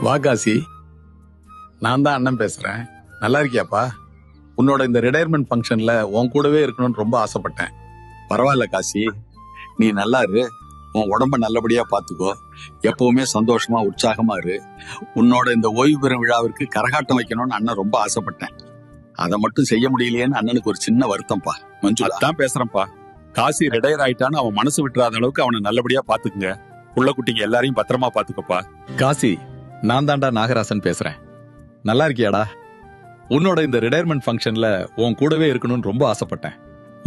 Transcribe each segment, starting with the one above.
வா காசி, நான் தான் அண்ணன் பேசுறேன். நல்லா இருக்கியாப்பா? உன்னோட இந்த ரிட்டையர்மெண்ட் ஃபங்க்ஷன்ல உன் கூடவே இருக்கணும்னு ரொம்ப ஆசைப்பட்டேன். பரவாயில்ல காசி, நீ நல்லா இரு. உன் உடம்ப நல்லபடியா பாத்துக்கோ. எப்பவுமே சந்தோஷமா உற்சாகமா இரு. உன்னோட இந்த ஓய்வு பெறும் விழாவிற்கு கரகாட்டம் வைக்கணும்னு அண்ணன் ரொம்ப ஆசைப்பட்டேன். அதை மட்டும் செய்ய முடியலையேன்னு அண்ணனுக்கு ஒரு சின்ன வருத்தம்ப்பா. மஞ்சுளா அதான் பேசுறேன்ப்பா. காசி ரிட்டையர் ஆயிட்டான்னு அவன் மனசு விட்டுறாத அளவுக்கு அவனை நல்லபடியா பாத்துக்குங்க. புள்ள குட்டிங்க எல்லாரையும் பத்திரமா பாத்துக்கப்பா. காசி, நான் தான்டா நாகராசன் பேசுறேன். நல்லா இருக்கியாடா? உன்னோட இந்த ரிட்டையர்மெண்ட் ஃபங்க்ஷன்ல உன் கூடவே இருக்கணும்னு ரொம்ப ஆசைப்பட்டேன்.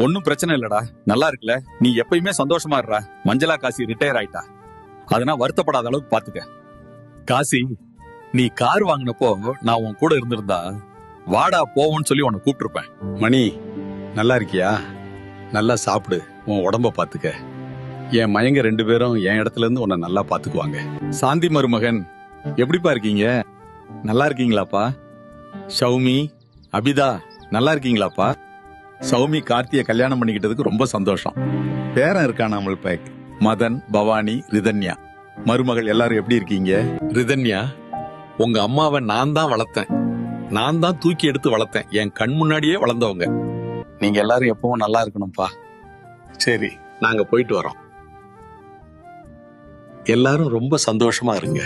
ஒன்னும் பிரச்சனை இல்லடா, நல்லா இருக்குல்ல. நீ எப்பயுமே சந்தோஷமா இருடா. மஞ்சளா காசி ரிட்டையர் ஆயிட்டா, அதனால வருத்தப்படாத அளவுக்கு பாத்துக்க. காசி, நீ கார் வாங்கினப்போ நான் உன் கூட இருந்திருந்தா வாடா போவோன்னு சொல்லி உன்னை கூப்பிட்டுருப்பேன். மணி, நல்லா இருக்கியா? நல்லா சாப்பிடு, உன் உடம்ப பாத்துக்க. என் மயங்க 2 பேரும் என் இடத்துல இருந்து உன்னை நல்லா பாத்துக்குவாங்க. சாந்தி மருமகன், எப்படிப்பா இருக்கீங்க? நல்லா இருக்கீங்களாப்பா? ஷவுமி, அபிதா, நல்லா இருக்கீங்களாப்பா? சௌமி கார்த்தியை கல்யாணம் பண்ணிக்கிட்டதுக்கு ரொம்ப சந்தோஷம். பேரன் இருக்கான் நம்மளுக்கு. மதன், பவானி, ரிதன்யா மருமகள் எல்லாரும் எப்படி இருக்கீங்க? ரிதன்யா, உங்க அம்மாவை நான் தான் வளர்த்தேன். நான் தான் தூக்கி எடுத்து வளர்த்தேன். என் கண் முன்னாடியே வளர்ந்தவங்க. நீங்க எல்லாரும் எப்பவும் நல்லா இருக்கணும்ப்பா. சரி, நாங்க போயிட்டு வரோம். எல்லாரும் ரொம்ப சந்தோஷமா இருங்க.